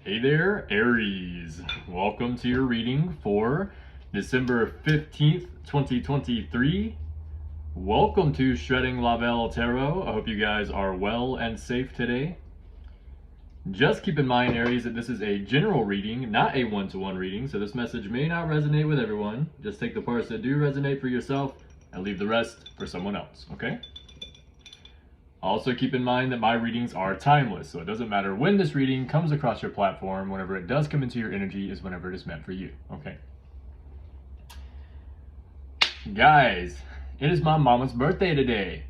Hey there, Aries. Welcome to your reading for December 15th, 2023. Welcome to Shredding Lavelle Tarot. I hope you guys are well and safe today. Just keep in mind, Aries, that this is a general reading, not a one-to-one reading, so this message may not resonate with everyone. Just take the parts that do resonate for yourself and leave the rest for someone else, okay? Also keep in mind that my readings are timeless, so it doesn't matter when this reading comes across your platform. Whenever it does come into your energy is whenever it is meant for you, okay? Guys, it is my mama's birthday today.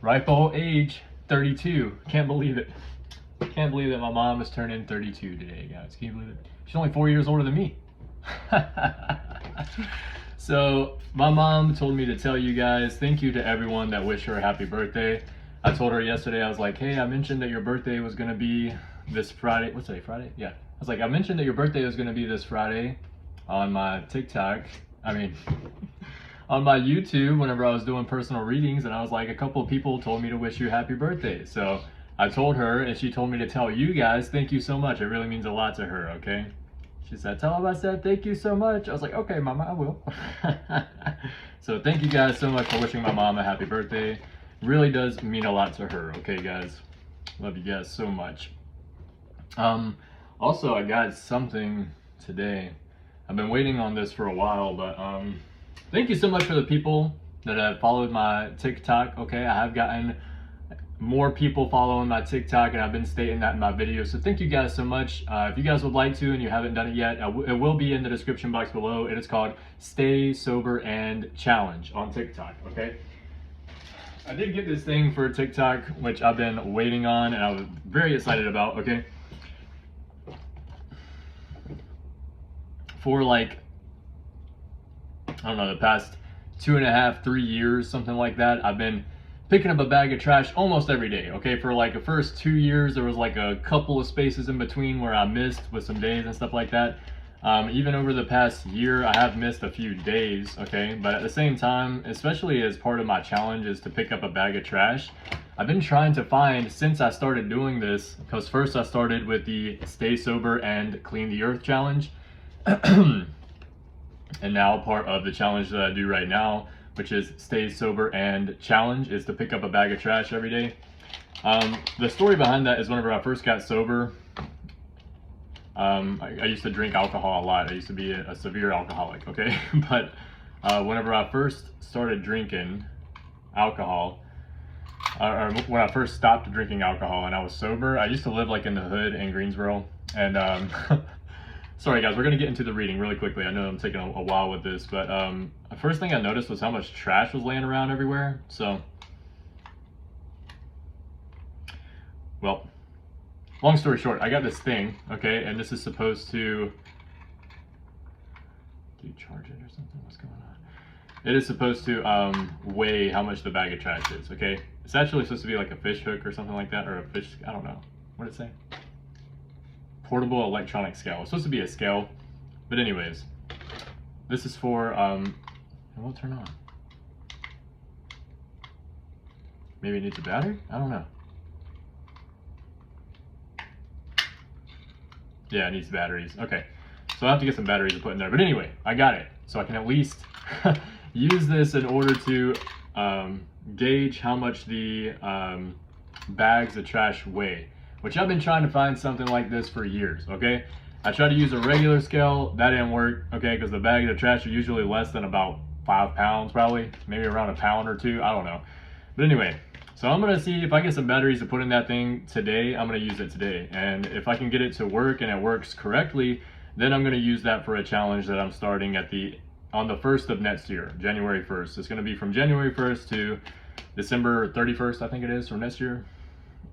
Ripe old age, 32. Can't believe it. Can't believe that my mom is turning 32 today, guys. Can you believe it? She's only 4 years older than me. So my mom told me to tell you guys, thank you to everyone that wished her a happy birthday. I told her yesterday, I was like, hey, I mentioned that your birthday was gonna be this Friday. What's today, Friday? Yeah. I was like, I mentioned that your birthday was gonna be this Friday on my TikTok. On my YouTube, whenever I was doing personal readings, and I was like, a couple of people told me to wish you happy birthday. So I told her, and she told me to tell you guys, thank you so much. It really means a lot to her, okay? She said, tell them I said thank you so much. I was like, okay, mama, I will. So thank you guys so much for wishing my mom a happy birthday. Really does mean a lot to her, okay, guys? Love you guys so much. Also, I got something today. I've been waiting on this for a while, but thank you so much for the people that have followed my TikTok, okay? I have gotten more people following my TikTok, and I've been stating that in my videos, so thank you guys so much. If you guys would like to and you haven't done it yet, it will be in the description box below. It is called Stay Sober and Challenge on TikTok, okay? I did get this thing for TikTok, which I've been waiting on and I was very excited about, okay? For like, I don't know, the past 2.5, 3 years, something like that, I've been picking up a bag of trash almost every day, okay? For like the first 2 years, there was like a couple of spaces in between where I missed with some days and stuff like that. Even over the past year, I have missed a few days, okay? But at the same time, especially as part of my challenge is to pick up a bag of trash, I've been trying to find, since I started doing this, because first I started with the Stay Sober and Clean the Earth challenge, and now part of the challenge that I do right now, which is Stay Sober and Challenge, is to pick up a bag of trash every day. The story behind that is whenever I first got sober, I used to drink alcohol a lot. I used to be a severe alcoholic, okay? But whenever I first started drinking alcohol, or when I first stopped drinking alcohol and I was sober, I used to live like in the hood in Greensboro, and sorry guys, we're gonna get into the reading really quickly. I know I'm taking a while with this, but the first thing I noticed was how much trash was laying around everywhere. So, well, long story short, I got this thing, okay, and this is supposed to, do you charge it or something? What's going on? It is supposed to weigh how much the bag of trash is, okay? It's actually supposed to be like a fish hook or something like that, or a fish, I don't know. What did it say? Portable electronic scale. It's supposed to be a scale, but anyways, this is for it won't turn on. Maybe it needs a battery? I don't know. Yeah, it needs batteries. Okay, so I have to get some batteries to put in there, but anyway, I got it, so I can at least use this in order to gauge how much the bags of trash weigh, which I've been trying to find something like this for years, okay? I tried to use a regular scale, that didn't work, okay, because the bags of trash are usually less than about 5 pounds probably, maybe around a pound or 2, I don't know. But anyway, so I'm gonna see if I get some batteries to put in that thing today. I'm gonna use it today, and if I can get it to work and it works correctly, then I'm gonna use that for a challenge that I'm starting on the 1st of next year, January 1st. It's gonna be from January 1st to December 31st, I think it is, from next year.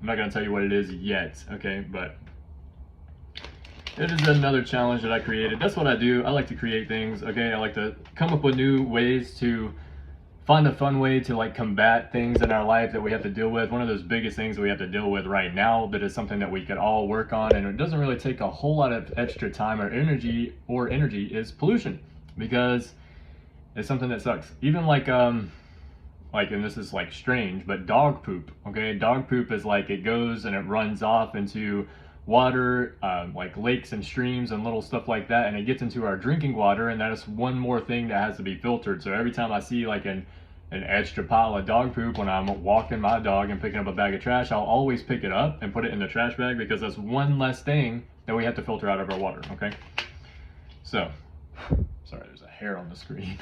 I'm not gonna tell you what it is yet, okay, but it is another challenge that I created. That's what I do. I like to create things, okay? I like to come up with new ways to find a fun way to like combat things in our life that we have to deal with. One of those biggest things that we have to deal with right now, but it's something that we could all work on, and it doesn't really take a whole lot of extra time or energy, is pollution, because it's something that sucks. Even like, and this is like strange, but dog poop, okay? Dog poop is like, it goes and it runs off into water, like lakes and streams and little stuff like that, and it gets into our drinking water, and that is one more thing that has to be filtered. So every time I see like an extra pile of dog poop when I'm walking my dog and picking up a bag of trash, I'll always pick it up and put it in the trash bag, because that's one less thing that we have to filter out of our water, okay? So, sorry, there's a hair on the screen.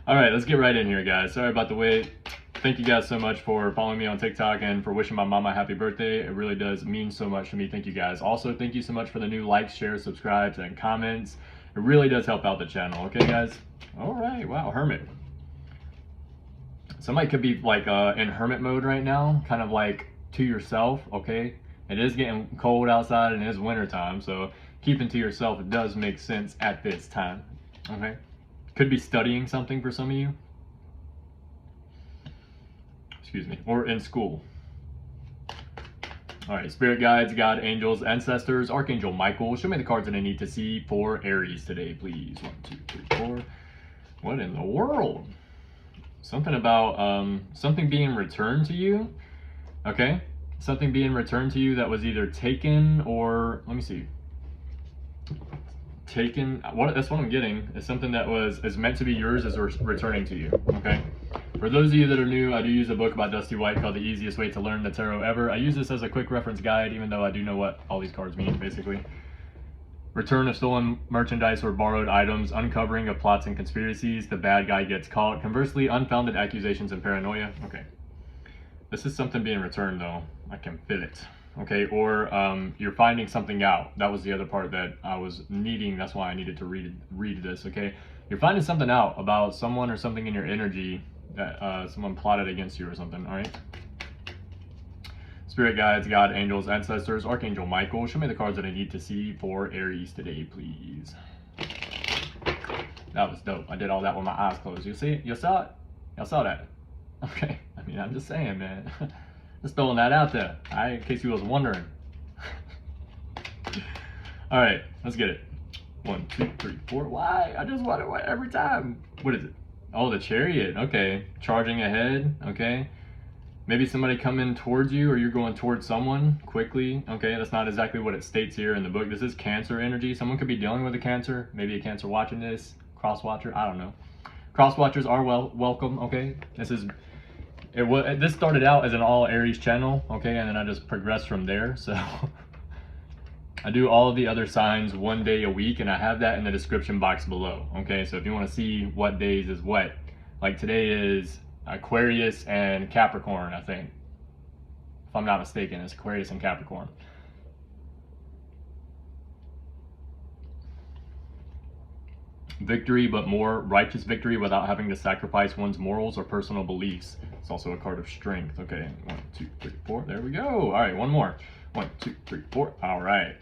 All right, let's get right in here, guys. Sorry about the wait. Thank you guys so much for following me on TikTok and for wishing my mama happy birthday. It really does mean so much to me. Thank you guys. Also, thank you so much for the new likes, shares, subscribes, and comments. It really does help out the channel, okay, guys? All right, wow, Hermit. Somebody could be like in hermit mode right now, kind of like to yourself, okay? It is getting cold outside and it is winter time, so keeping to yourself, it does make sense at this time, okay? Could be studying something for some of you. Excuse me, or in school. All right, spirit guides, God, angels, ancestors, Archangel Michael, show me the cards that I need to see for Aries today, please. 1, 2, 3, 4. What in the world? Something about something being returned to you, okay? Something being returned to you that was either taken or, let me see. Taken, that's what I'm getting, is something that is meant to be yours is returning to you, okay? For those of you that are new, I do use a book by Dusty White called The Easiest Way to Learn the Tarot Ever. I use this as a quick reference guide, even though I do know what all these cards mean, basically. Return of stolen merchandise or borrowed items, uncovering of plots and conspiracies, the bad guy gets caught. Conversely, unfounded accusations and paranoia. Okay. This is something being returned, though. I can feel it. Okay, or you're finding something out. That was the other part that I was needing. That's why I needed to read this, okay? You're finding something out about someone or something in your energy that someone plotted against you or something, all right? Spirit guides, God, angels, ancestors, Archangel Michael, show me the cards that I need to see for Aries today, please. That was dope. I did all that with my eyes closed. You see? You saw it? Y'all saw that? Okay. I mean, I'm just saying, man. Just throwing that out there, all right, in case you was wondering. All right, let's get it. 1, 2, 3, 4. Why? I just want it every time. What is it? Oh, the Chariot. Okay. Charging ahead. Okay. Maybe somebody coming towards you or you're going towards someone quickly. Okay, that's not exactly what it states here in the book. This is Cancer energy. Someone could be dealing with a Cancer. Maybe a Cancer watching this. Cross watcher. I don't know. Cross watchers are welcome. Okay. This started out as an all Aries channel. Okay, and then I just progressed from there. So I do all of the other signs one day a week, and I have that in the description box below. Okay, so if you want to see what days is what, like today is Aquarius and Capricorn, I think. If I'm not mistaken, it's Aquarius and Capricorn. Victory, but more righteous victory without having to sacrifice one's morals or personal beliefs. It's also a card of strength. Okay, 1, 2, 3, 4. There we go. All right, one more. 1, 2, 3, 4. All right.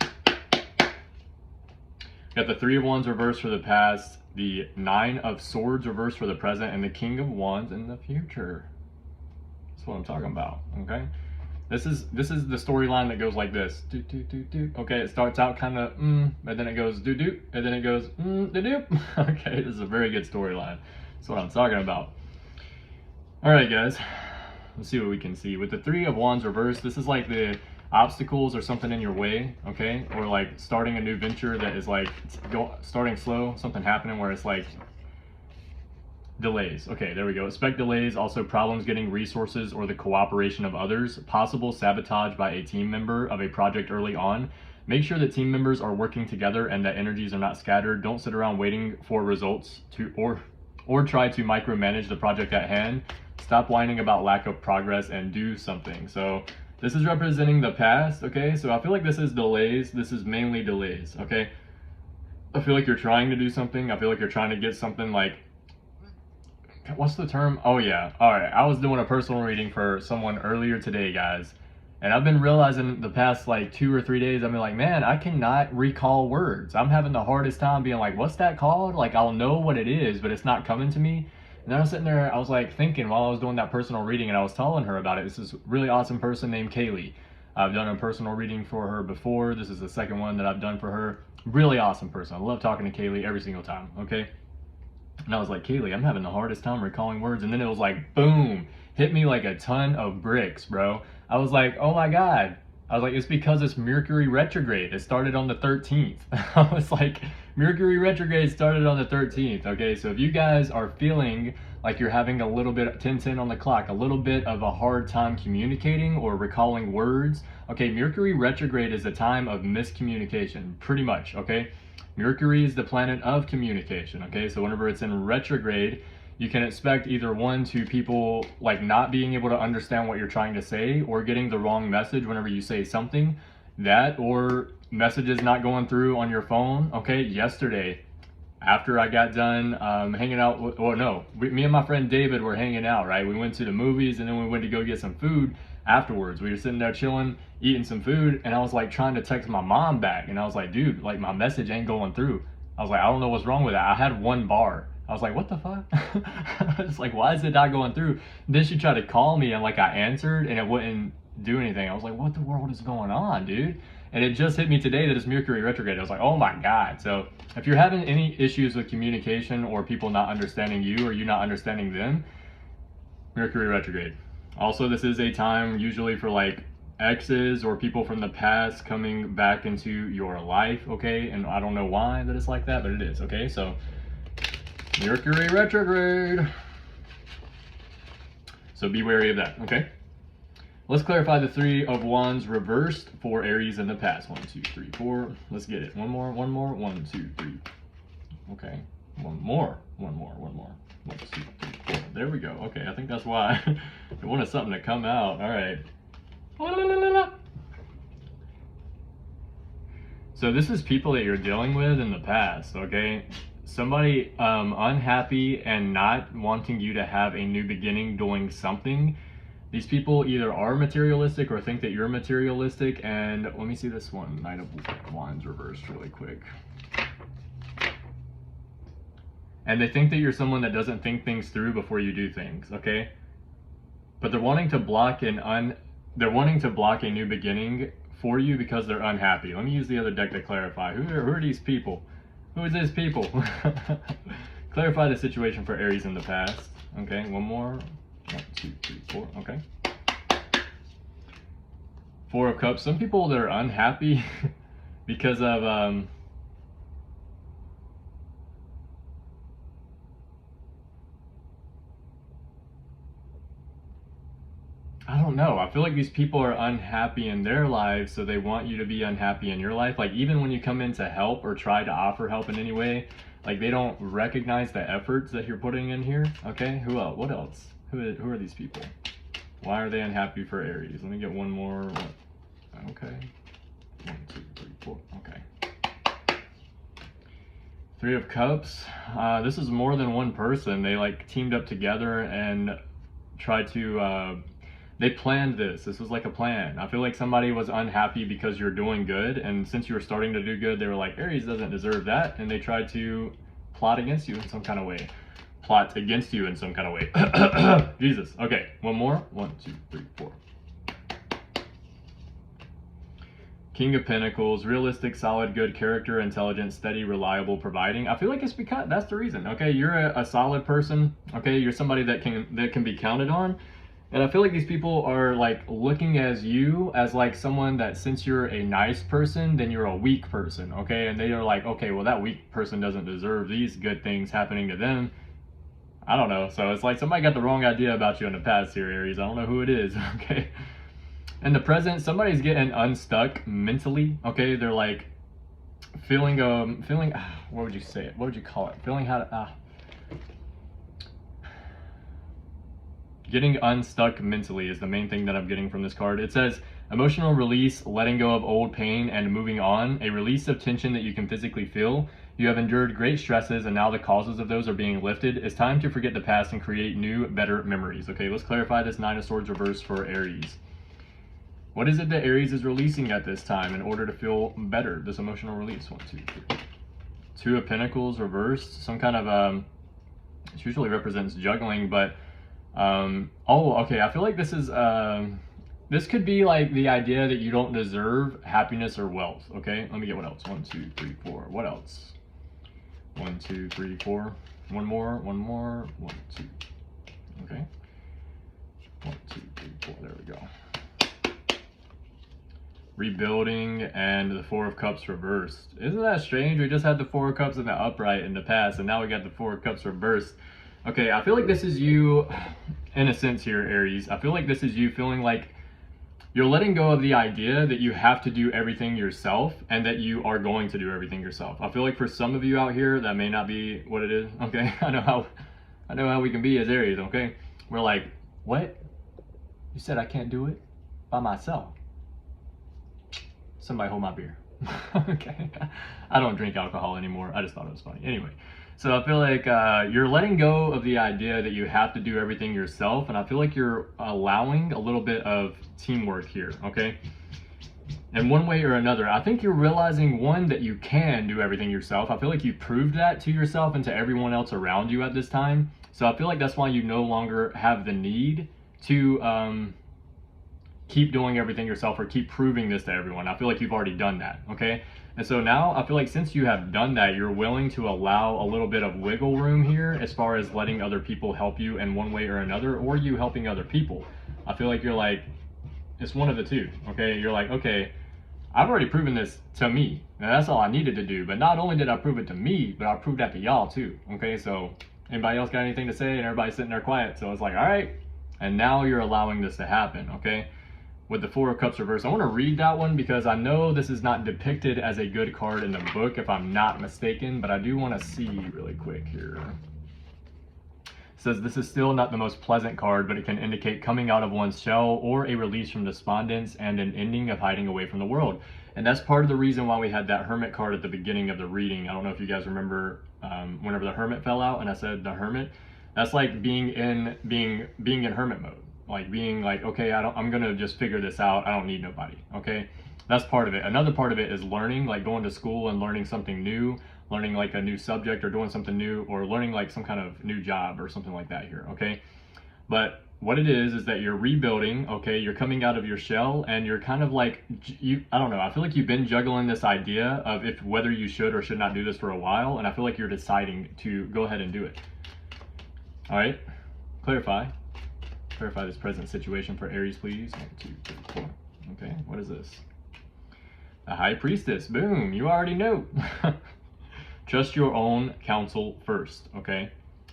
Got the 3 of Wands reversed for the past, the 9 of Swords reversed for the present, and the King of Wands in the future. That's what I'm talking about. Okay. This is the storyline that goes like this. Do, do, do, do. Okay, it starts out kind of and then it goes do do, and then it goes do do. Okay, this is a very good storyline. That's what I'm talking about. All right, guys, let's see what we can see with the 3 of Wands reversed. This is like the obstacles or something in your way, okay, or like starting a new venture that is like starting slow, something happening where it's like delays. Okay, there we go. Expect delays, also problems getting resources or the cooperation of others, possible sabotage by a team member of a project early on. Make sure that team members are working together and that energies are not scattered. Don't sit around waiting for results or try to micromanage the project at hand. Stop whining about lack of progress and do something. So this is representing the past, okay? So I feel like this is delays. This is mainly delays, okay? I feel like you're trying to do something. I feel like you're trying to get something like, what's the term? Oh yeah, all right. I was doing a personal reading for someone earlier today, guys. And I've been realizing the past like 2 or 3 days, I've been like, man, I cannot recall words. I'm having the hardest time being like, what's that called? Like, I'll know what it is, but it's not coming to me. And then I was sitting there, I was like thinking while I was doing that personal reading, and I was telling her about it. This is a really awesome person named Kaylee. I've done a personal reading for her before. This is the second one that I've done for her. Really awesome person. I love talking to Kaylee every single time, okay? And I was like, Kaylee, I'm having the hardest time recalling words. And then it was like, boom, hit me like a ton of bricks, bro. I was like, oh my God, I was like, it's because it's Mercury retrograde. It started on the 13th. I was like, Mercury retrograde started on the 13th. Okay, so if you guys are feeling like you're having a little bit 10:10 on the clock, a little bit of a hard time communicating or recalling words, okay, Mercury retrograde is a time of miscommunication, pretty much, okay? Mercury is the planet of communication, okay? So whenever it's in retrograde, you can expect either one, two people like not being able to understand what you're trying to say or getting the wrong message whenever you say something. That or messages not going through on your phone. Okay, yesterday, after I got done hanging out, me and my friend David were hanging out, right? We went to the movies and then we went to go get some food afterwards. We were sitting there chilling, eating some food, and I was like trying to text my mom back. And I was like, dude, like my message ain't going through. I was like, I don't know what's wrong with that. I had one bar. I was like, what the fuck? It's like, why is it not going through? Then she tried to call me and like I answered and it wouldn't do anything. I was like, what the world is going on, dude? And it just hit me today that it's Mercury retrograde. I was like, oh my God. So if you're having any issues with communication or people not understanding you or you not understanding them, Mercury retrograde. Also, this is a time usually for like exes or people from the past coming back into your life, okay? And I don't know why that it's like that, but it is, okay? So Mercury retrograde. So be wary of that, okay? Let's clarify the 3 of Wands reversed for Aries in the past. 1, 2, 3, 4. Let's get it. One more. 1, 2, 3. Okay. One more. 1, 2, 3, 4. There we go. Okay, I think that's why I wanted something to come out. All right. So this is people that you're dealing with in the past, okay? Somebody unhappy and not wanting you to have a new beginning doing something. These people either are materialistic or think that you're materialistic. And let me see this one, Knight of Wands reversed really quick. And they think that you're someone that doesn't think things through before you do things, okay? But they're wanting to block a new beginning for you because they're unhappy. Let me use the other deck to clarify. Who are these people? Who is this people? Clarify the situation for Aries in the past. Okay, one more. 1, 2, 3, 4. Okay. 4 of Cups. Some people that are unhappy because of I don't know. I feel like these people are unhappy in their lives, so they want you to be unhappy in your life. Like even when you come in to help or try to offer help in any way, like they don't recognize the efforts that you're putting in here. Okay, who else? What else? Who are these people? Why are they unhappy for Aries? Let me get one more. Okay. 1, 2, 3, 4. Okay. 3 of Cups. This is more than one person. They like teamed up together and tried to they planned this. This was like a plan. I feel like somebody was unhappy because you're doing good, and since you were starting to do good, they were like, Aries doesn't deserve that, and they tried to plot against you in some kind of way. Plot against you in some kind of way. Jesus. Okay, one more. 1, 2, 3, 4. King of Pentacles, realistic, solid, good character, intelligent, steady, reliable, providing. I feel like it's because that's the reason. Okay, you're a solid person. Okay, you're somebody that can be counted on. And I feel like these people are like looking as you as like someone that since you're a nice person, then you're a weak person, okay? And they are like, okay, well that weak person doesn't deserve these good things happening to them. I don't know. So it's like somebody got the wrong idea about you in the past here, Aries. I don't know who it is, okay? In the present, somebody's getting unstuck mentally, okay? They're like feeling, what would you say it? What would you call it? Feeling how to, getting unstuck mentally is the main thing that I'm getting from this card. It says, emotional release, letting go of old pain and moving on, a release of tension that you can physically feel. You have endured great stresses and now the causes of those are being lifted. It's time to forget the past and create new, better memories. Okay, let's clarify this 9 of Swords reverse for Aries. What is it that Aries is releasing at this time in order to feel better? This emotional release. 1, 2, 3. 2 of Pentacles reversed. Some kind of, it usually represents juggling, but oh, okay, I feel like this is, this could be like the idea that you don't deserve happiness or wealth, okay? Let me get what else. 1, 2, 3, 4. What else? 1, 2, 3, 4. One more. 1, 2. Okay. 1, 2, 3, 4. There we go. rebuilding, and the Four of Cups reversed. Isn't that strange? We just had the Four of Cups in the upright in the past, and now we got the Four of Cups reversed. Okay, I feel like this is you, in a sense here, Aries. I feel like this is you feeling like you're letting go of the idea that you have to do everything yourself and that you are going to do everything yourself. I feel like for some of you out here, that may not be what it is, okay? I know how we can be as Aries, okay? We're like, what? You said I can't do it by myself. Somebody hold my beer. Okay. I don't drink alcohol anymore. I just thought it was funny. Anyway, so I feel like you're letting go of the idea that you have to do everything yourself, and I feel like you're allowing a little bit of teamwork here, okay? In one way or another, I think you're realizing, one, that you can do everything yourself. I feel like you proved that to yourself and to everyone else around you at this time. So I feel like that's why you no longer have the need to keep doing everything yourself or keep proving this to everyone. I feel like you've already done that, okay? And so now I feel like since you have done that, you're willing to allow a little bit of wiggle room here as far as letting other people help you in one way or another, or you helping other people. I feel like you're like, it's one of the two, okay? You're like, okay, I've already proven this to me. Now that's all I needed to do, but not only did I prove it to me, but I proved that to y'all too, okay? So anybody else got anything to say? And everybody's sitting there quiet. So it's like, all right, and now you're allowing this to happen, okay? With the Four of Cups reversed. I want to read that one because I know this is not depicted as a good card in the book, if I'm not mistaken, but I do want to see really quick here. It says, this is still not the most pleasant card, but it can indicate coming out of one's shell or a release from despondence and an ending of hiding away from the world. And that's part of the reason why we had that Hermit card at the beginning of the reading. I don't know if you guys remember whenever the Hermit fell out and I said the Hermit. That's like being in Hermit mode. Like being like, okay, I'm gonna just figure this out. I don't need nobody, okay? That's part of it. Another part of it is learning, like going to school and learning something new, learning like a new subject or doing something new, or learning like some kind of new job or something like that here, okay? But what it is that you're rebuilding, okay? You're coming out of your shell and you're kind of like, I don't know, I feel like you've been juggling this idea of whether you should or should not do this for a while, and I feel like you're deciding to go ahead and do it. All right, clarify this present situation for Aries, please. 1, 2, 3, 4. Okay, what is this? The High Priestess. Boom, you already know. Trust your own counsel first, okay?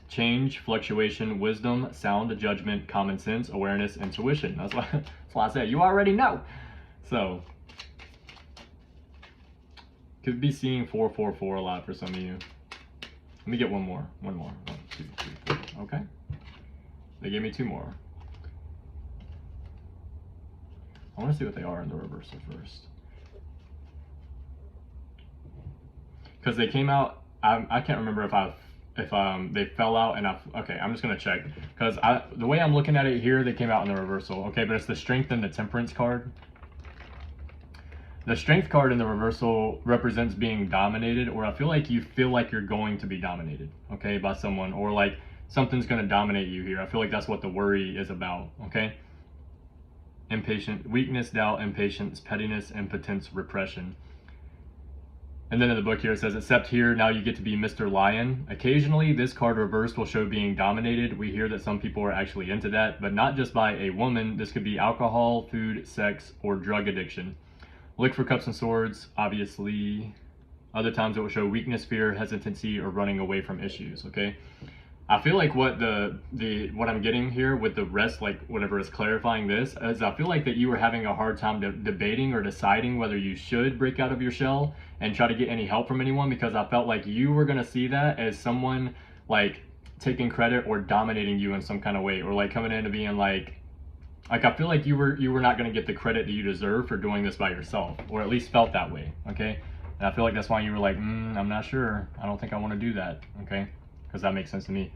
Change, fluctuation, wisdom, sound judgment, common sense, awareness, intuition. That's why I said you already know. So, could be seeing 444 a lot for some of you. Let me get one more. 1, 2, 3, 4. Okay. They gave me 2 more. I want to see what they are in the reversal first. Because they came out, I can't remember if they fell out and okay, I'm just going to check. Because the way I'm looking at it here, they came out in the reversal. Okay, but it's the Strength and the Temperance card. The Strength card in the reversal represents being dominated, or I feel like you're going to be dominated, okay, by someone, or like something's going to dominate you here. I feel like that's what the worry is about, okay? Impatient, weakness, doubt, impatience, pettiness, impotence, repression. And then in the book here it says, except here, now you get to be Mr. Lion. Occasionally, this card reversed will show being dominated. We hear that some people are actually into that, but not just by a woman. This could be alcohol, food, sex, or drug addiction. Look for Cups and Swords, obviously. Other times it will show weakness, fear, hesitancy, or running away from issues, okay? I feel like what what I'm getting here with the rest, like whatever is clarifying this, is I feel like that you were having a hard time debating or deciding whether you should break out of your shell and try to get any help from anyone, because I felt like you were going to see that as someone like taking credit or dominating you in some kind of way, or like coming in and being like I feel like you were not going to get the credit that you deserve for doing this by yourself, or at least felt that way, okay? And I feel like that's why you were like, I'm not sure. I don't think I want to do that, okay? Because that makes sense to me.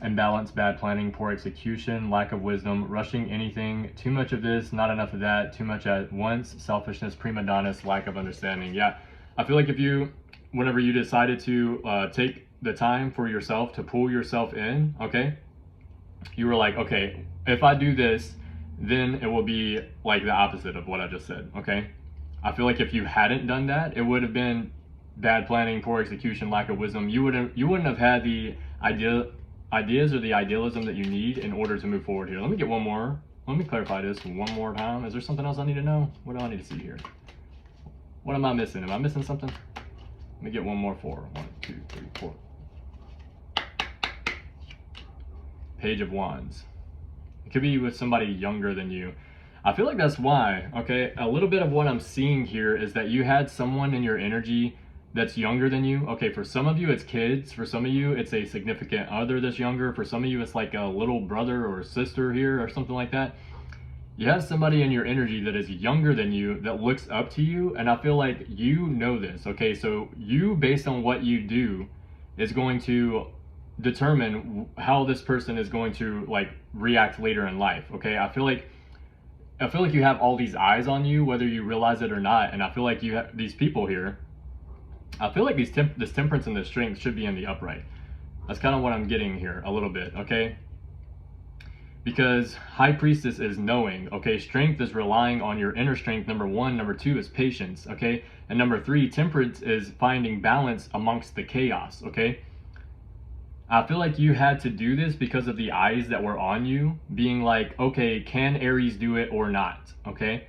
Imbalance, bad planning, poor execution, lack of wisdom, rushing anything, too much of this, not enough of that, too much at once, selfishness, prima donnas, lack of understanding. Yeah, I feel like whenever you decided to take the time for yourself to pull yourself in, okay, you were like, okay, if I do this, then it will be like the opposite of what I just said, okay? I feel like if you hadn't done that, it would have been bad planning, poor execution, lack of wisdom. You wouldn't have had the ideas or the idealism that you need in order to move forward here. Let me get one more. let me clarify this one more time. Is there something else I need to know? What do I need to see here? What am I missing? Am I missing something? Let me get one more 4. 1, 2, 3, 4. Page of Wands. It could be with somebody younger than you. I feel like that's why, okay? A little bit of what I'm seeing here is that you had someone in your energy that's younger than you. Okay, for some of you it's kids, for some of you it's a significant other that's younger, for some of you it's like a little brother or sister here or something like that. You have somebody in your energy that is younger than you that looks up to you, and I feel like you know this, okay? So you, based on what you do, is going to determine how this person is going to like react later in life, okay? I feel like you have all these eyes on you, whether you realize it or not, and I feel like you have these people here. I feel like this temperance and this strength should be in the upright. That's kind of what I'm getting here a little bit, okay? Because High Priestess is knowing, okay? Strength is relying on your inner strength, number 1. Number 2 is patience, okay? And number 3, temperance is finding balance amongst the chaos, okay? I feel like you had to do this because of the eyes that were on you, being like, okay, can Aries do it or not, okay?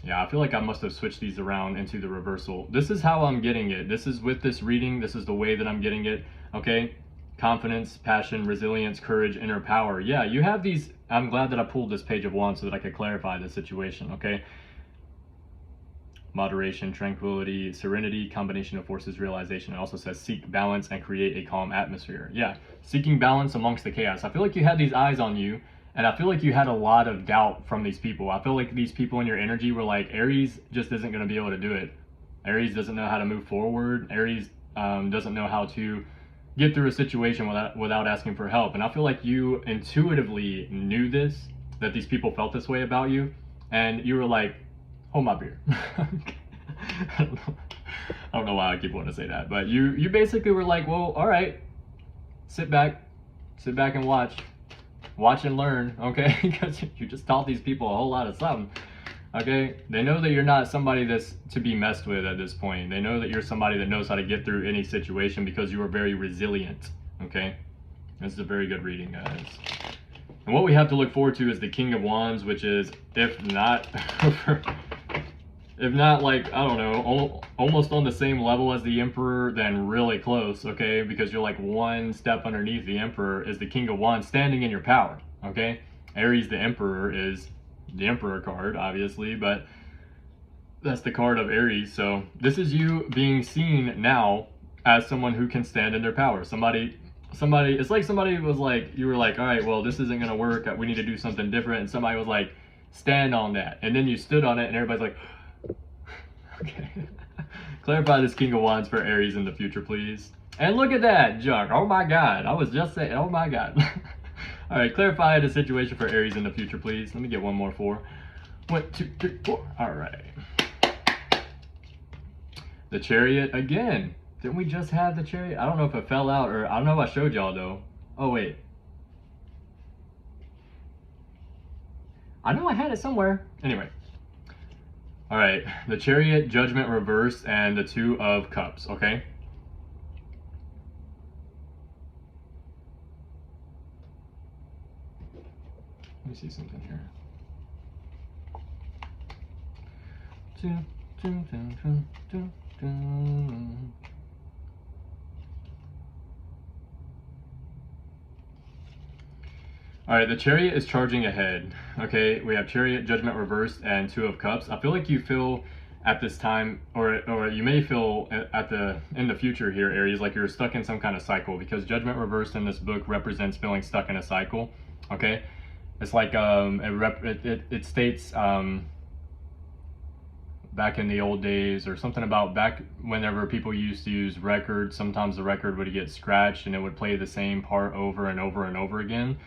Yeah, I feel like I must have switched these around into the reversal. This is how I'm getting it. This is with this reading. This is the way that I'm getting it, okay? Confidence, passion, resilience, courage, inner power. Yeah, you have these. I'm glad that I pulled this Page of Wands so that I could clarify the situation, okay? Moderation, tranquility, serenity, combination of forces, realization. It also says seek balance and create a calm atmosphere. Yeah, seeking balance amongst the chaos. I feel like you had these eyes on you, and I feel like you had a lot of doubt from these people. I feel like these people in your energy were like, Aries just isn't going to be able to do it. Aries doesn't know how to move forward. Aries doesn't know how to get through a situation without asking for help. And I feel like you intuitively knew this, that these people felt this way about you, and you were like, hold my beer. I don't know why I keep wanting to say that, but you basically were like, well, all right, sit back and watch and learn, okay? Because you just taught these people a whole lot of something, okay? They know that you're not somebody that's to be messed with at this point. They know that you're somebody that knows how to get through any situation because you are very resilient, okay? This is a very good reading, guys. And what we have to look forward to is the King of Wands, which is, if not like, I don't know, almost on the same level as the Emperor, then really close, okay? Because you're like one step underneath the Emperor, is the King of Wands standing in your power, okay? Aries, the Emperor, is the Emperor card, obviously, but that's the card of Aries. So this is you being seen now as someone who can stand in their power. Somebody, it's like somebody was like, you were like, all right, well, this isn't gonna work, we need to do something different, and somebody was like, stand on that, and then you stood on it, and everybody's like, okay. Clarify this King of Wands for Aries in the future, please. And look at that junk. Oh my God. I was just saying, oh my God. All right, clarify the situation for Aries in the future, please. Let me get one more 4. 1, 2, 3, 4. All right. The Chariot again. Didn't we just have the Chariot? I don't know if it fell out, or I don't know if I showed y'all though. Oh wait. I know I had it somewhere. Anyway. All right, the Chariot, Judgment reversed, and the 2 of Cups, okay? Let me see something here. All right, the Chariot is charging ahead. Okay, we have Chariot, Judgment reversed, and 2 of Cups. I feel like you feel at this time, or you may feel in the future here, Aries, like you're stuck in some kind of cycle, because Judgment reversed in this book represents feeling stuck in a cycle. Okay, it's like it states back in the old days, or something about back whenever people used to use records. Sometimes the record would get scratched and it would play the same part over and over and over again.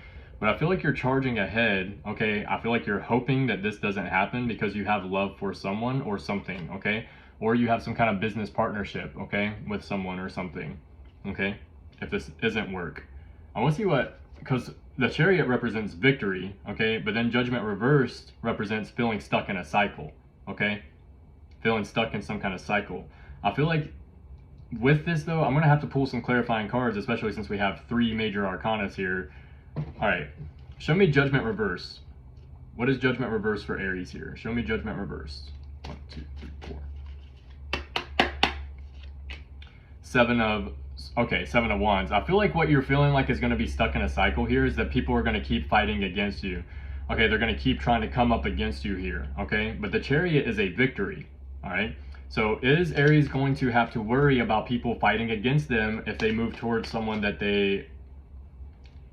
But I feel like you're charging ahead, okay? I feel like you're hoping that this doesn't happen because you have love for someone or something, okay? Or you have some kind of business partnership, okay, with someone or something, okay? If this isn't work. I want to see what, because the Chariot represents victory, okay? But then Judgment reversed represents feeling stuck in a cycle, okay? Feeling stuck in some kind of cycle. I feel like with this though, I'm going to have to pull some clarifying cards, especially since we have 3 major arcanas here. All right, show me Judgment reverse. What is Judgment reversed for Aries here? Show me Judgment reversed. 1, 2, 3, 4. Seven of Wands. I feel like what you're feeling like is going to be stuck in a cycle here is that people are going to keep fighting against you. Okay, they're going to keep trying to come up against you here. Okay, but the Chariot is a victory. All right. So is Aries going to have to worry about people fighting against them if they move towards someone that they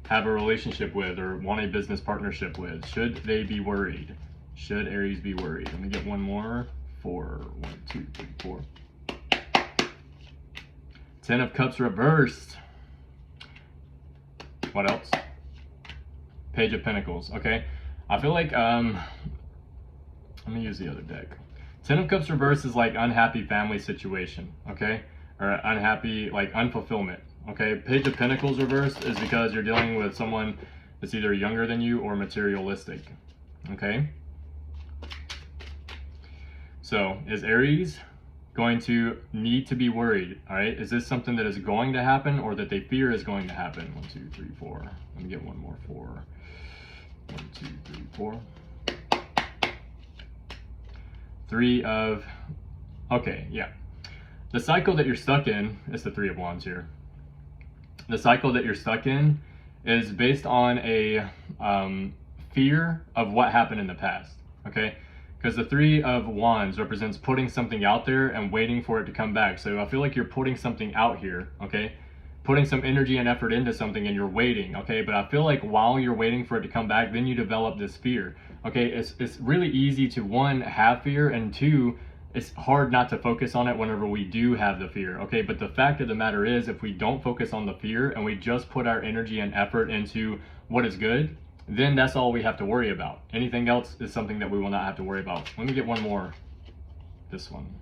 have a relationship with or want a business partnership with? Should they be worried? Should Aries be worried? Let me get one more. 4. 1, 2, 3, 4. 10 of Cups reversed. What else? Page of Pentacles. Okay. I feel like, let me use the other deck. 10 of Cups reversed is like unhappy family situation. Okay. Or unhappy, like unfulfillment. Okay. Page of Pentacles reversed is because you're dealing with someone that's either younger than you or materialistic. Okay. So is Aries going to need to be worried? All right, is this something that is going to happen or that they fear is going to happen? 1, 2, 3, 4. Let me get one more. 4. 1, 2, 3, 4. 3 of, okay, yeah. The cycle that you're stuck in is the 3 of Wands here. The cycle that you're stuck in is based on a fear of what happened in the past. Okay. Because the 3 of Wands represents putting something out there and waiting for it to come back. So I feel like you're putting something out here, okay? Putting some energy and effort into something and you're waiting, okay? But I feel like while you're waiting for it to come back, then you develop this fear, okay? It's really easy to, 1, have fear, and 2, it's hard not to focus on it whenever we do have the fear, okay? But the fact of the matter is, if we don't focus on the fear and we just put our energy and effort into what is good, then that's all we have to worry about. Anything else is something that we will not have to worry about. Let me get one more. This one.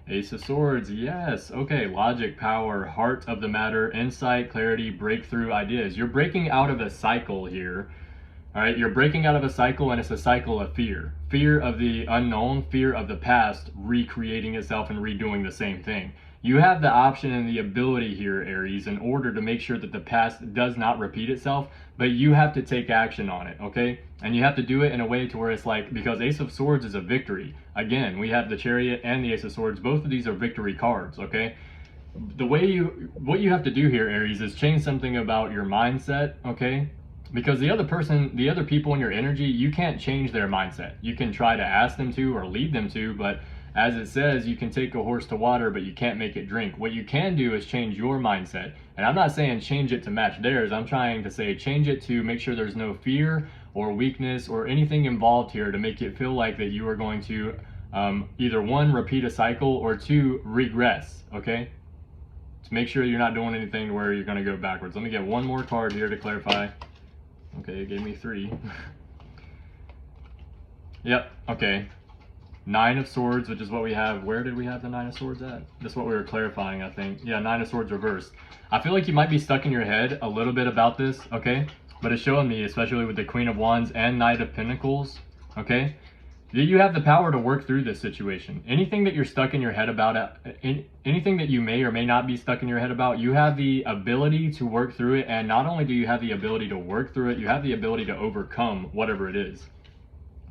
Ace of Swords, yes. Okay, logic, power, heart of the matter, insight, clarity, breakthrough, ideas. You're breaking out of a cycle here. All right, you're breaking out of a cycle, and it's a cycle of fear. Fear of the unknown, fear of the past, recreating itself and redoing the same thing. You have the option and the ability here, Aries, in order to make sure that the past does not repeat itself, but you have to take action on it, okay? And you have to do it in a way to where it's like, because Ace of Swords is a victory. Again, we have the Chariot and the Ace of Swords. Both of these are victory cards, okay? What you have to do here, Aries, is change something about your mindset, okay? Because the other people in your energy, you can't change their mindset. You can try to ask them to or lead them to, but as it says, you can take a horse to water, but you can't make it drink. What you can do is change your mindset. And I'm not saying change it to match theirs. I'm trying to say change it to make sure there's no fear or weakness or anything involved here to make it feel like that you are going to either 1, repeat a cycle, or 2, regress, okay? To make sure you're not doing anything where you're going to go backwards. Let me get one more card here to clarify. Okay, it gave me 3. Yep, okay. 9 of Swords, which is what we have. Where did we have the 9 of Swords at? That's what we were clarifying, I think. Yeah, 9 of Swords reversed. I feel like you might be stuck in your head a little bit about this, okay? But it's showing me, especially with the Queen of Wands and Knight of Pentacles, okay? You have the power to work through this situation. Anything that you're stuck in your head about, anything that you may or may not be stuck in your head about, you have the ability to work through it. And not only do you have the ability to work through it, you have the ability to overcome whatever it is.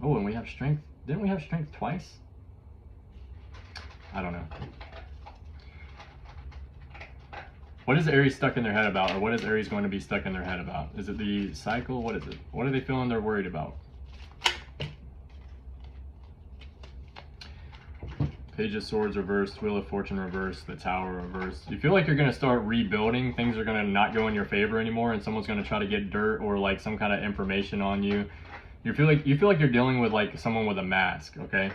Oh, and we have strength. Didn't we have strength twice? I don't know. What is Aries stuck in their head about? Or what is Aries going to be stuck in their head about? Is it the cycle? What is it? What are they feeling they're worried about? Page of Swords reversed, Wheel of Fortune reversed, the Tower reversed. You feel like you're going to start rebuilding. Things are going to not go in your favor anymore, and someone's going to try to get dirt or like some kind of information on you. You feel like you're dealing with like someone with a mask, okay?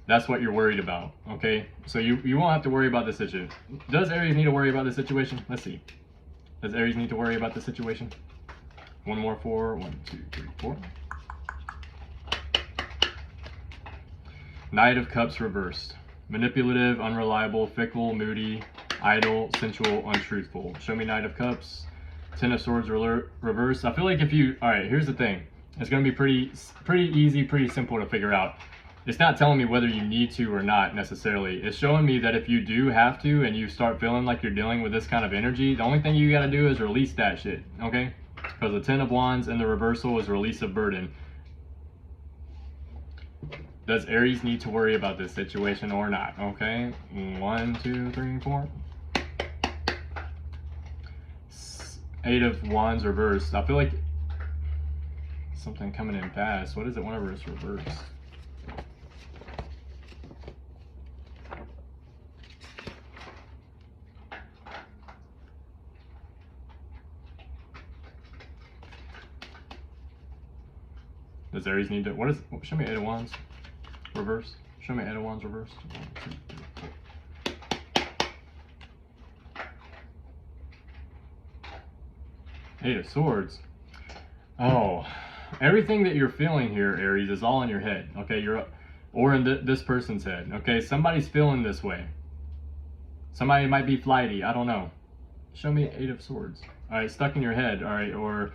That's what you're worried about, okay? So you won't have to worry about this situation. Does Aries need to worry about this situation? Let's see. Does Aries need to worry about this situation? One more 4. 1, 2, 3, 4. Knight of Cups reversed. Manipulative, unreliable, fickle, moody, idle, sensual, untruthful. Show me Knight of Cups. 10 of Swords reversed. I feel like if you... Alright, here's the thing. It's going to be pretty easy, pretty simple to figure out. It's not telling me whether you need to or not necessarily. It's showing me that if you do have to and you start feeling like you're dealing with this kind of energy, the only thing you got to do is release that shit, okay? Because the 10 of Wands and the reversal is release of burden. Does Aries need to worry about this situation or not? Okay, 1, 2, 3, 4. 8 of Wands reversed. I feel like something coming in fast. What is it whenever it's reversed? Does Aries need to, what is, show me 8 of Wands reverse. Show me 8 of Wands reversed. 1, 2, 3, 4. 8 of Swords. Oh, everything that you're feeling here, Aries, is all in your head. Okay, you're, or in this person's head. Okay, somebody's feeling this way. Somebody might be flighty. I don't know. Show me 8 of Swords. All right, stuck in your head. All right, or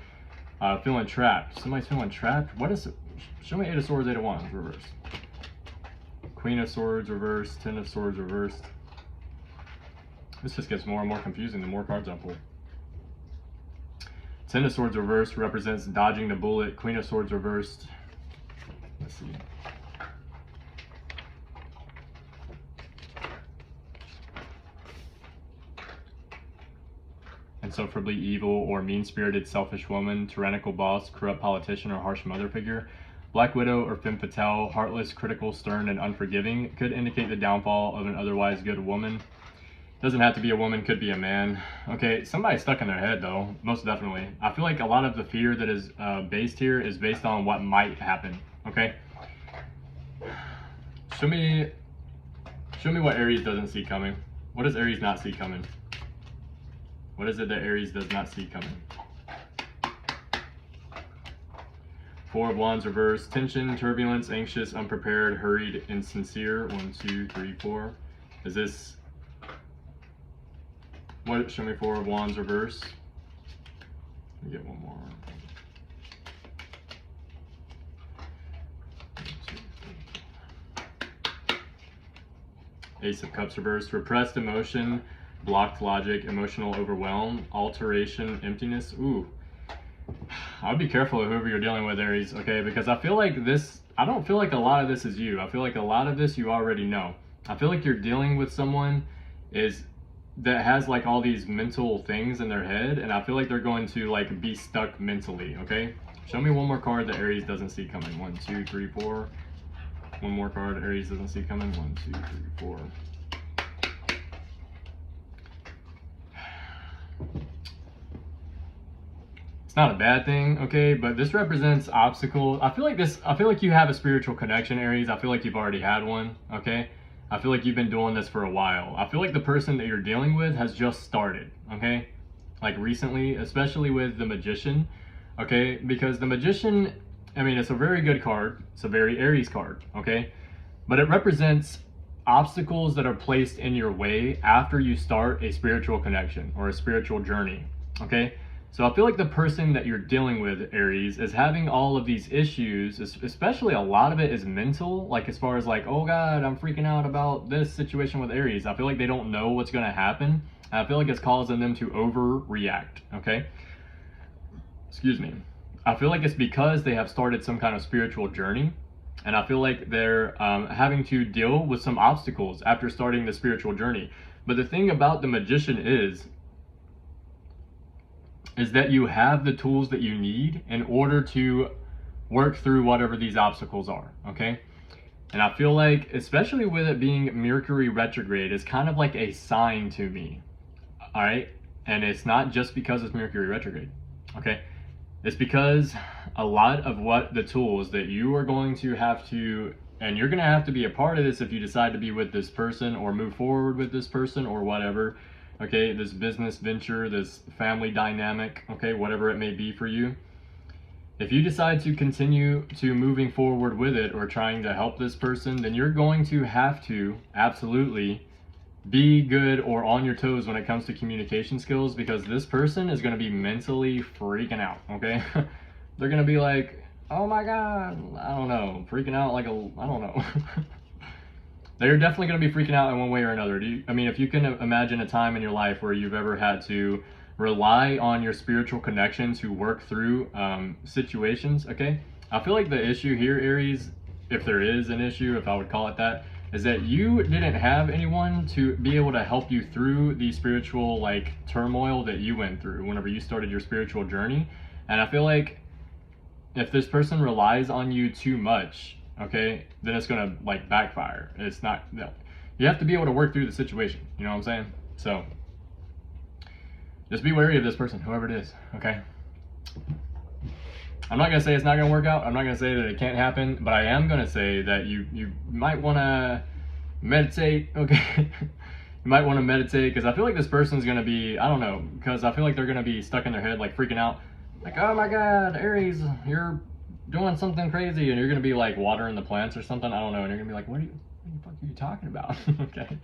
feeling trapped. Somebody's feeling trapped. What is it? Show me 8 of Swords, 8 of Wands reversed. Queen of Swords reversed. 10 of Swords reversed. This just gets more and more confusing the more cards I pull. 10 of Swords reversed represents dodging the bullet. Queen of Swords reversed. Let's see. Insufferably evil or mean-spirited, selfish woman, tyrannical boss, corrupt politician, or harsh mother figure. Black Widow or femme fatale, heartless, critical, stern, and unforgiving. Could indicate the downfall of an otherwise good woman. Doesn't have to be a woman, could be a man. Okay, somebody's stuck in their head though, most definitely. I feel like a lot of the fear that is based here is based on what might happen, okay? Show me what Aries doesn't see coming. What does Aries not see coming? What is it that Aries does not see coming? 4 of Wands reversed. Tension, turbulence, anxious, unprepared, hurried, insincere. 1, 2, 3, 4. Is this... What? Show me 4 of Wands reverse. Let me get one more. 1, 2, 3, 4. Ace of Cups reversed. Repressed emotion, blocked logic, emotional overwhelm, alteration, emptiness. Ooh. I would be careful of whoever you're dealing with, Aries, okay? Because I feel like this, I don't feel like a lot of this is you. I feel like a lot of this you already know. I feel like you're dealing with someone that has like all these mental things in their head, and I feel like they're going to like be stuck mentally, okay? Show me one more card that Aries doesn't see coming. 1, 2, 3, 4. One more card Aries doesn't see coming. 1, 2, 3, 4. It's not a bad thing, okay, but this represents obstacles. I feel like you have a spiritual connection, Aries. I feel like you've already had one, okay? I feel like you've been doing this for a while. I feel like the person that you're dealing with has just started, okay? Like recently, especially with the Magician, okay? Because the Magician, I mean, it's a very good card. It's a very Aries card, okay? But it represents obstacles that are placed in your way after you start a spiritual connection or a spiritual journey, okay? So I feel like the person that you're dealing with, Aries, is having all of these issues, especially a lot of it is mental, like as far as like, oh God, I'm freaking out about this situation with Aries. I feel like they don't know what's gonna happen. And I feel like it's causing them to overreact, okay? Excuse me. I feel like it's because they have started some kind of spiritual journey, and I feel like they're having to deal with some obstacles after starting the spiritual journey. But the thing about the Magician is that you have the tools that you need in order to work through whatever these obstacles are, okay? And I feel like, especially with it being Mercury retrograde, it's kind of like a sign to me, all right? And it's not just because it's Mercury retrograde, okay? It's because a lot of what the tools that you are going to have to, and you're gonna have to be a part of this if you decide to be with this person or move forward with this person or whatever, okay, this business venture, this family dynamic, okay, whatever it may be for you. If you decide to continue to moving forward with it or trying to help this person, then you're going to have to absolutely be good or on your toes when it comes to communication skills, because this person is going to be mentally freaking out, okay? They're going to be like, oh my God, I don't know, freaking out like I don't know. They're definitely going to be freaking out in one way or another. I mean, if you can imagine a time in your life where you've ever had to rely on your spiritual connection to work through situations, okay? I feel like the issue here, Aries, if there is an issue, if I would call it that, is that you didn't have anyone to be able to help you through the spiritual like turmoil that you went through whenever you started your spiritual journey. And I feel like if this person relies on you too much, okay, then it's gonna like backfire. It's not, no. You have to be able to work through the situation, you know what I'm saying? So just be wary of this person, whoever it is, okay? I'm not gonna say it's not gonna work out. I'm not gonna say that it can't happen, but I am gonna say that you might wanna meditate, okay? You might wanna meditate, because I feel like this person's gonna be, I don't know, because I feel like they're gonna be stuck in their head, like freaking out. Like, oh my God, Aries, you're doing something crazy, and you're gonna be like watering the plants or something, I don't know, and you're gonna be like, what the fuck are you talking about? Okay.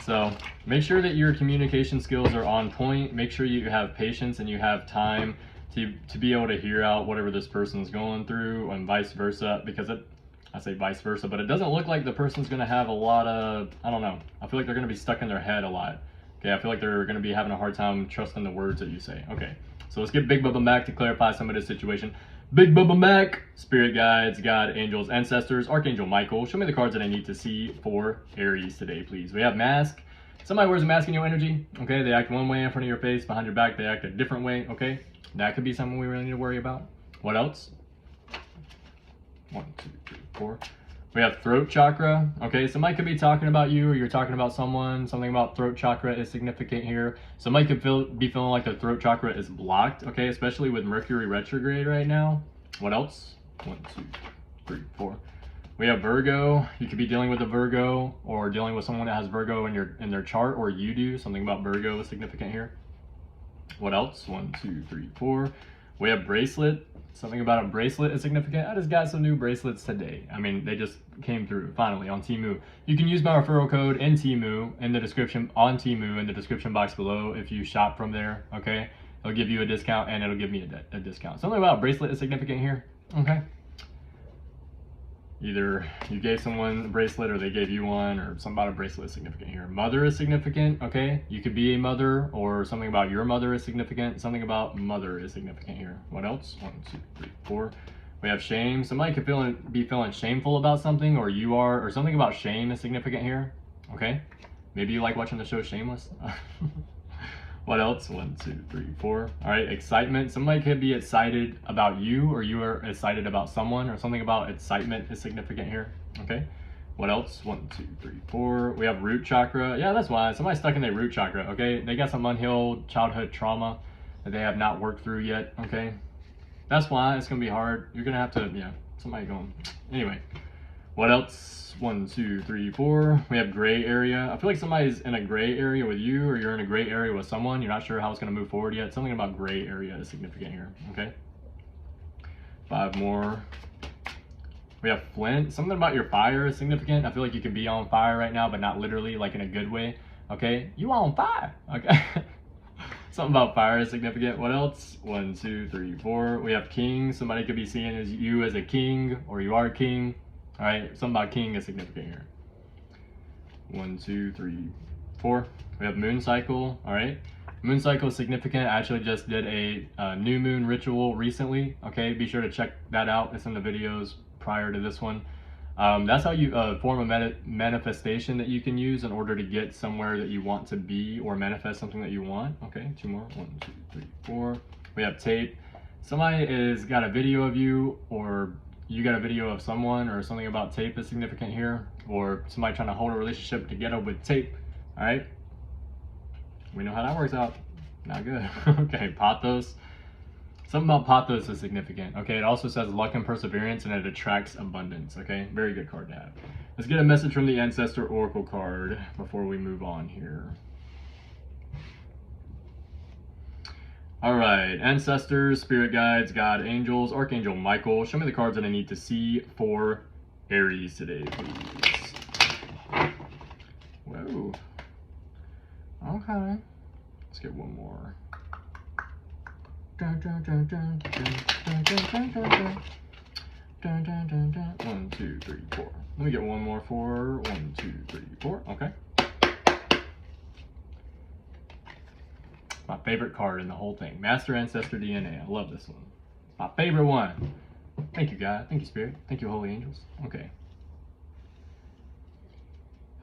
So make sure that your communication skills are on point. Make sure you have patience and you have time to be able to hear out whatever this person's going through, and vice versa, because I say vice versa, but it doesn't look like the person's gonna have a lot of, I don't know, I feel like they're gonna be stuck in their head a lot. Okay, I feel like they're gonna be having a hard time trusting the words that you say. Okay, so let's get Big Bubba Mac to clarify some of this situation. Big Bubba Mac, spirit guides, God, angels, ancestors, Archangel Michael, show me the cards that I need to see for Aries today, please. We have mask. Somebody wears a mask in your energy, okay? They act one way in front of your face, behind your back, they act a different way, okay? That could be something we really need to worry about. What else? 1, 2, 3, 4. We have throat chakra, okay? Somebody could be talking about you, or you're talking about someone. Something about throat chakra is significant here. Somebody could be feeling like their throat chakra is blocked, okay? Especially with Mercury retrograde right now. What else? 1, 2, 3, 4. We have Virgo. You could be dealing with a Virgo, or dealing with someone that has Virgo in their chart, or you do. Something about Virgo is significant here. What else? 1, 2, 3, 4. We have bracelet. Something about a bracelet is significant. I just got some new bracelets today. I mean, they just came through finally on Temu. You can use my referral code in Temu in the description, on Temu in the description box below if you shop from there, okay? It'll give you a discount, and it'll give me a discount. Something about bracelet is significant here, okay? Either you gave someone a bracelet or they gave you one, or something about a bracelet is significant here. Mother is significant, okay? You could be a mother, or something about your mother is significant. Something about mother is significant here. What else? 1, 2, 3, 4. We have shame. Somebody could be feeling shameful about something, or you are, or something about shame is significant here, okay? Maybe you like watching the show Shameless. What else? 1, 2, 3, 4. All right, excitement. Somebody could be excited about you, or you are excited about someone, or something about excitement is significant here. Okay. What else? 1, 2, 3, 4. We have root chakra. Yeah, that's why. Somebody's stuck in their root chakra. Okay. They got some unhealed childhood trauma that they have not worked through yet. Okay. That's why it's gonna be hard. You're gonna have to, yeah. Somebody going. Anyway. What else? 1, 2, 3, 4. We have gray area. I feel like somebody's in a gray area with you, or you're in a gray area with someone. You're not sure how it's going to move forward yet. Something about gray area is significant here. Okay. 5 more. We have flint. Something about your fire is significant. I feel like you could be on fire right now, but not literally, like in a good way. Okay. You on fire. Okay. Something about fire is significant. What else? 1, 2, 3, 4. We have king. Somebody could be seeing you as a king, or you are a king. All right, something about king is significant here. 1, 2, 3, 4. We have moon cycle. All right, moon cycle is significant. I actually just did a new moon ritual recently. Okay, be sure to check that out. It's in the videos prior to this one. That's how you form a manifestation that you can use in order to get somewhere that you want to be, or manifest something that you want. Okay, 2 more. 1, 2, 3, 4. We have tape. Somebody has got a video of you, or you got a video of someone, or something about tape is significant here, or somebody trying to hold a relationship together with tape. All right, we know how that works out. Not good. Okay, pathos. Something about pathos is significant. Okay, it also says luck and perseverance, and it attracts abundance. Okay, very good card to have. Let's get a message from the Ancestor Oracle card before we move on here. All right, ancestors, spirit guides, God, angels, Archangel Michael. Show me the cards that I need to see for Aries today, please. Whoa. Okay. Let's get one more. 1, 2, 3, 4. Let me get one more for 1, 2, 3, 4. Okay. My favorite card in the whole thing. Master Ancestor DNA. I love this one. My favorite one. Thank you, God. Thank you, Spirit. Thank you, Holy Angels. Okay.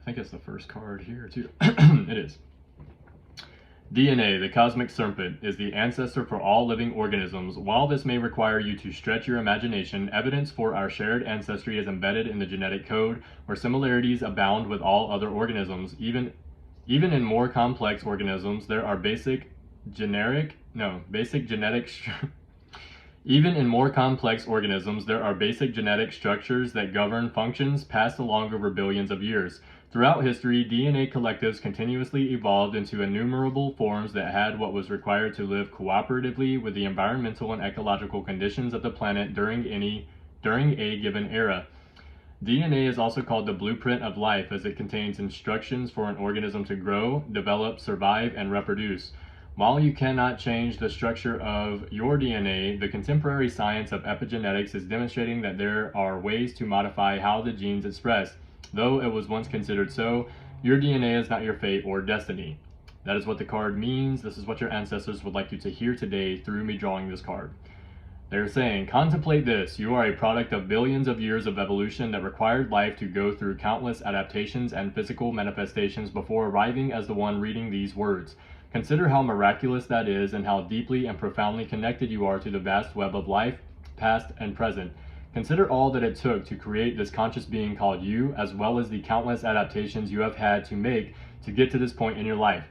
I think it's the first card here, too. It is. DNA, the cosmic serpent, is the ancestor for all living organisms. While this may require you to stretch your imagination, evidence for our shared ancestry is embedded in the genetic code, where similarities abound with all other organisms. Even in more complex organisms, there are basic genetic Even in more complex organisms, there are basic genetic structures that govern functions passed along over billions of years. Throughout history, DNA collectives continuously evolved into innumerable forms that had what was required to live cooperatively with the environmental and ecological conditions of the planet during a given era. DNA is also called the blueprint of life, as it contains instructions for an organism to grow, develop, survive, and reproduce. While you cannot change the structure of your DNA, the contemporary science of epigenetics is demonstrating that there are ways to modify how the genes express. Though it was once considered so, your DNA is not your fate or destiny. That is what the card means. This is what your ancestors would like you to hear today through me drawing this card. They're saying, contemplate this. You are a product of billions of years of evolution that required life to go through countless adaptations and physical manifestations before arriving as the one reading these words. Consider how miraculous that is and how deeply and profoundly connected you are to the vast web of life, past and present. Consider all that it took to create this conscious being called you, as well as the countless adaptations you have had to make to get to this point in your life.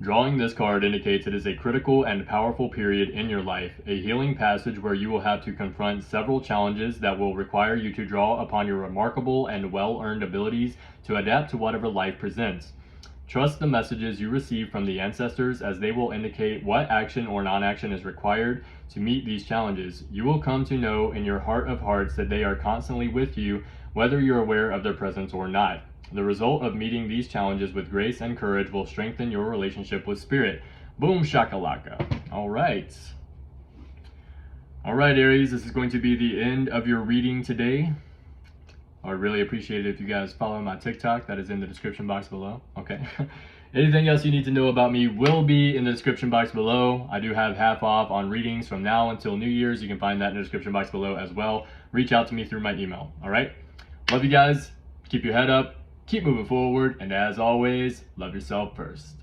Drawing this card indicates it is a critical and powerful period in your life, a healing passage where you will have to confront several challenges that will require you to draw upon your remarkable and well-earned abilities to adapt to whatever life presents. Trust the messages you receive from the ancestors, as they will indicate what action or non-action is required to meet these challenges. You will come to know in your heart of hearts that they are constantly with you, whether you're aware of their presence or not. The result of meeting these challenges with grace and courage will strengthen your relationship with Spirit. Boom shakalaka. All right, Aries, this is going to be the end of your reading today. I would really appreciate it if you guys follow my TikTok. That is in the description box below. Okay. Anything else you need to know about me will be in the description box below. I do have half off on readings from now until New Year's. You can find that in the description box below as well. Reach out to me through my email. All right. Love you guys. Keep your head up. Keep moving forward. And as always, love yourself first.